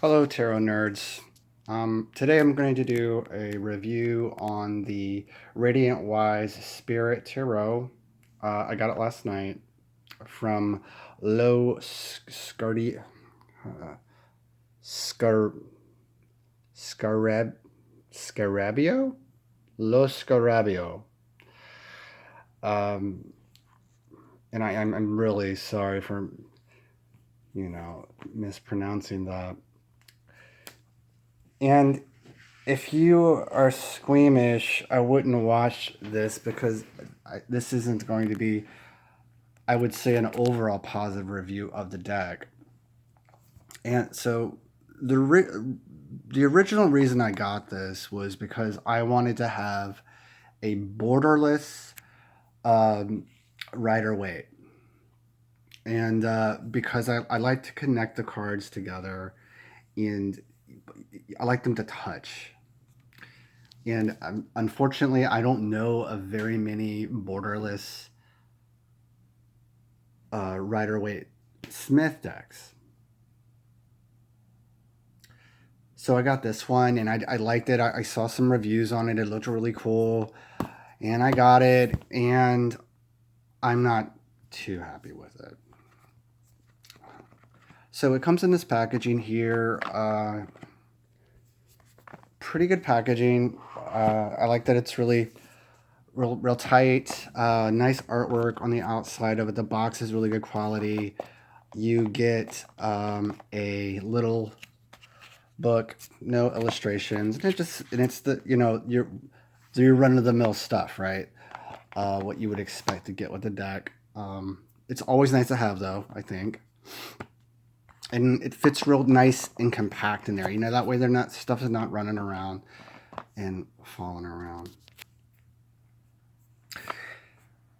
Hello, tarot nerds. Today I'm going to do a review on the Radiant Wise Spirit Tarot. I got it last night from Lo Scardi uh, Scar Scarab Scarabio Lo Scarabio. Um, and I'm really sorry for mispronouncing that. And if you are squeamish, I wouldn't watch this because this isn't going to be, I would say, an overall positive review of the deck. And so the original reason I got this was because I wanted to have a borderless um, rider-waite. And because I like to connect the cards together and I like them to touch. And unfortunately, I don't know of very many borderless rider-waite-smith decks. So I got this one, and I liked it. I saw some reviews on it. It looked really cool, and I got it, and I'm not too happy with it. So it comes in this packaging here. Pretty good packaging. I like that it's really real tight. Nice artwork on the outside of it. The box is really good quality. You get a little book, no illustrations. And it's the your run of the mill stuff, right? What you would expect to get with the deck. It's always nice to have, though, I think. And it fits real nice and compact in there. That way stuff is not running around and falling around.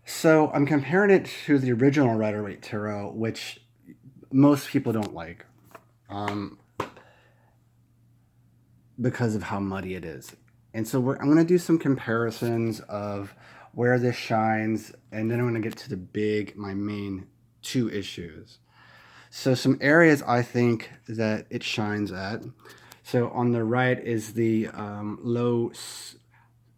So I'm comparing it to the original Rider-Waite Tarot, which most people don't like because of how muddy it is. And so I'm going to do some comparisons of where this shines, and then I'm going to get to my main two issues. So some areas I think that it shines at. So on the right is the Lo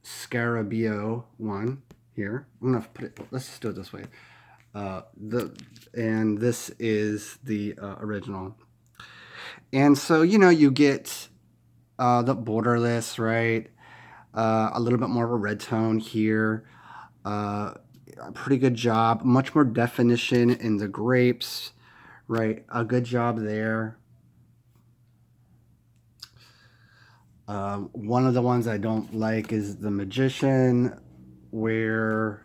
Scarabeo one here. I'm gonna put it. Let's just do it this way. And this is the original. And so you get the borderless, right? A little bit more of a red tone here. A pretty good job. Much more definition in the grapes, right? A good job there. One of the ones I don't like is the Magician, where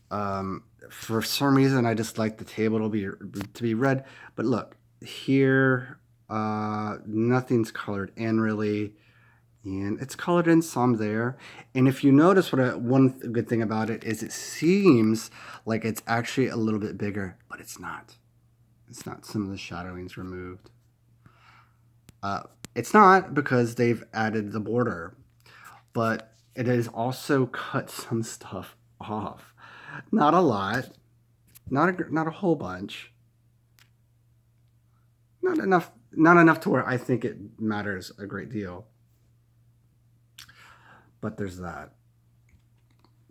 for some reason I just like the table to be red. But look here, nothing's colored in really, and it's colored in some there. And if you notice, one good thing about it is it seems like it's actually a little bit bigger, but it's not. It's not. Some of the shadowing's removed. It's not because they've added the border, but it has also cut some stuff off. Not a lot, not a whole bunch. Not enough to where I think it matters a great deal. But there's that.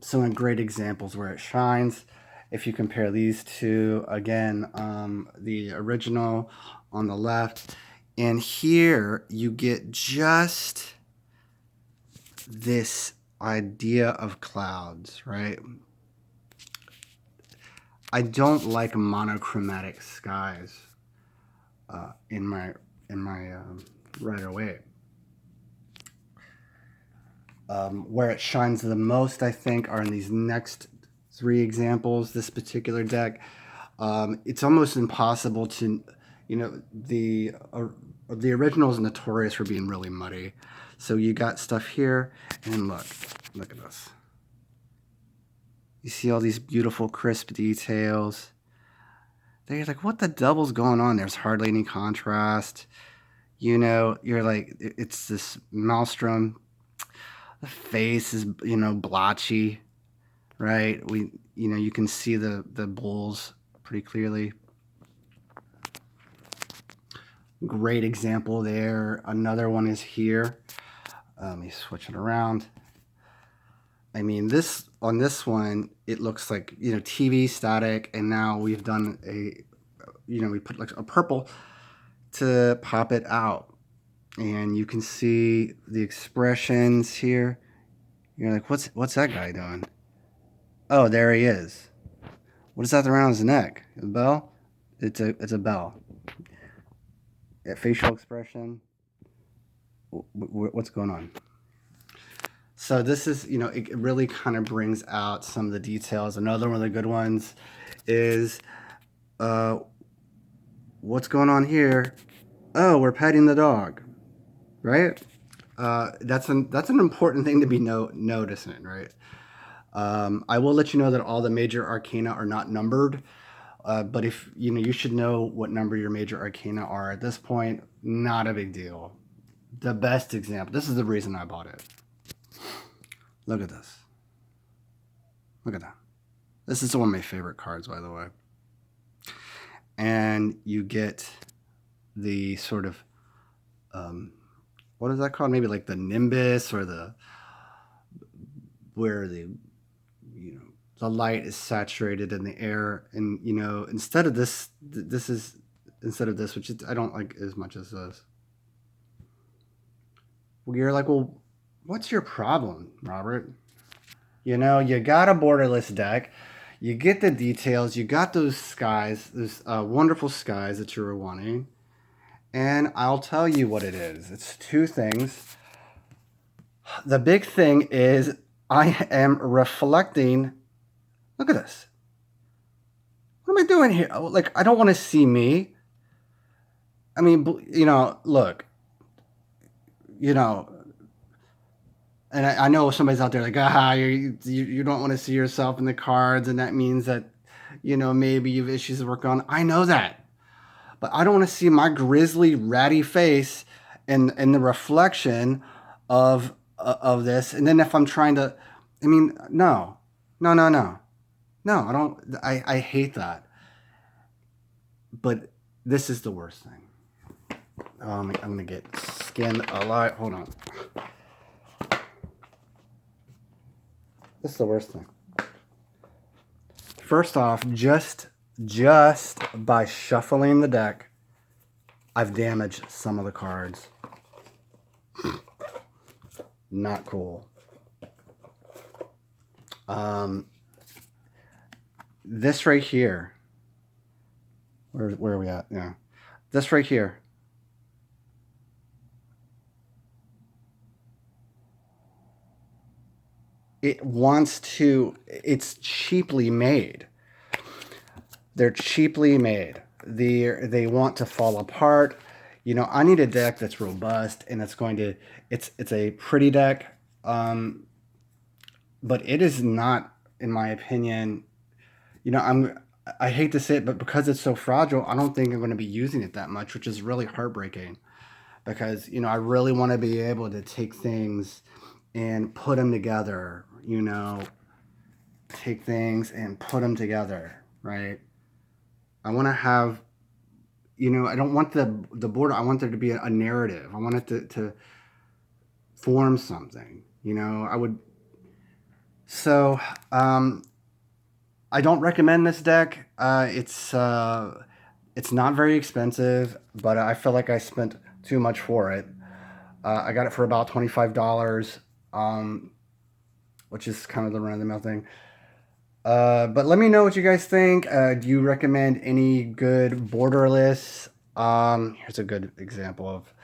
Some great examples where it shines. If you compare these two, again, the original on the left, and here you get just this idea of clouds, right? I don't like monochromatic skies in my Rider-Waite. Where it shines the most, I think, are in these next three examples. This particular deck, it's almost impossible to, the original is notorious for being really muddy. So you got stuff here, and look at this. You see all these beautiful crisp details. They're like, what the devil's going on? There's hardly any contrast. You're like, it's this maelstrom. The face is, blotchy, right? You can see the bulls pretty clearly. Great example there. Another one is here. Let me switch it around. I mean, this on this one, it looks like, you know, TV static, and now we've done a, you know, we put like a purple to pop it out. And you can see the expressions here. You're like, what's that guy doing? Oh, there he is. What is that around his neck? A bell? It's a bell. Facial expression. What's going on? So this is, you know, it really kind of brings out some of the details. Another one of the good ones is, what's going on here? Oh, we're petting the dog, right? That's an important thing to be noticing, right? I will let you know that all the major arcana are not numbered, but if you know, you should know what number your major arcana are at this point. Not a big deal. The best example. This is the reason I bought it. Look at this. Look at that. This is one of my favorite cards, by the way. And you get the sort of, what is that called? Maybe like the nimbus, or the, where the, you know, the light is saturated in the air. And, you know, instead of this, instead of this, which I don't like as much as this. Well, you're like, well, what's your problem, Robert? You know, you got a borderless deck. You get the details. You got those skies, those wonderful skies that you were wanting. And I'll tell you what it is. It's two things. The big thing is I am reflecting. Look at this. What am I doing here? Like, I don't want to see me. I mean, you know, look, you know, and I know somebody's out there like, you don't want to see yourself in the cards, and that means that, you know, maybe you have issues to work on. I know that. But I don't want to see my grisly, ratty face in the reflection of this. And then if I'm trying to, I mean, no, I don't. I hate that. But this is the worst thing. I'm gonna get skinned alive. Hold on. This is the worst thing. First off, just by shuffling the deck, I've damaged some of the cards. Not cool. This right here. Where are we at? Yeah. This right here. It's cheaply made. They're cheaply made. They want to fall apart. You know, I need a deck that's robust, and it's a pretty deck. But it is not, in my opinion, you know, I hate to say it, but because it's so fragile, I don't think I'm going to be using it that much, which is really heartbreaking. Because, you know, I really want to be able to take things and put them together, you know, take things and put them together, right? I want to have, you know, I don't want the border. I want there to be a narrative. I want it to form something, you know. I don't recommend this deck. It's not very expensive, but I feel like I spent too much for it. I got it for about $25, which is kind of the run-of-the-mill thing. But let me know what you guys think. Do you recommend any good borderless? Here's a good example of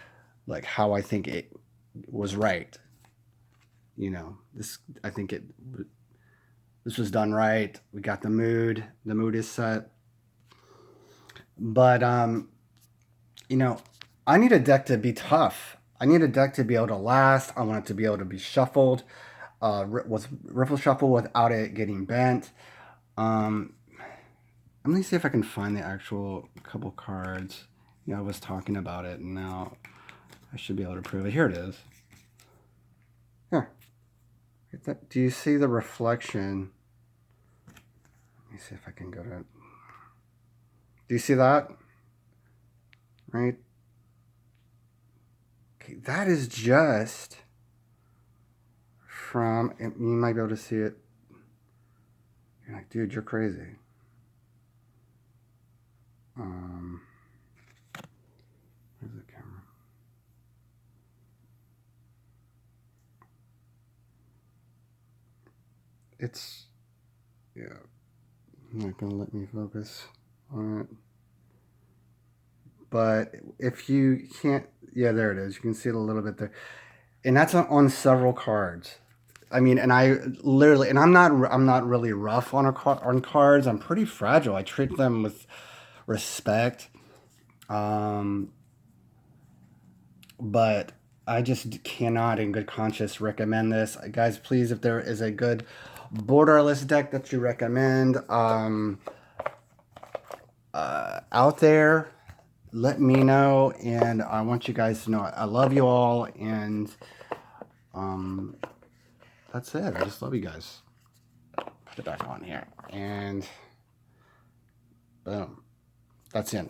like how I think it was right. You know, I think this was done right. We got the mood. The mood is set. But you know, I need a deck to be tough. I need a deck to be able to last. I want it to be able to be shuffled, with riffle shuffle without it getting bent. Let me see if I can find the actual couple cards. You know, I was talking about it, and now I should be able to prove it. Here it is. Here. Do you see the reflection? Let me see if I can go to it. Do you see that? Right? that is just from, you might be able to see it. You're like, dude, you're crazy. Where's the camera? It's, yeah, not gonna let me focus on it. But if you can't, yeah, there it is. You can see it a little bit there, and that's on several cards. I mean, and I literally, and I'm not really rough on on cards. I'm pretty fragile. I treat them with respect. But I just cannot, in good conscience, recommend this, guys. Please, if there is a good borderless deck that you recommend out there, let me know. And I want you guys to know I love you all, and that's it. I just love you guys. Put it back on here, and boom, that's it.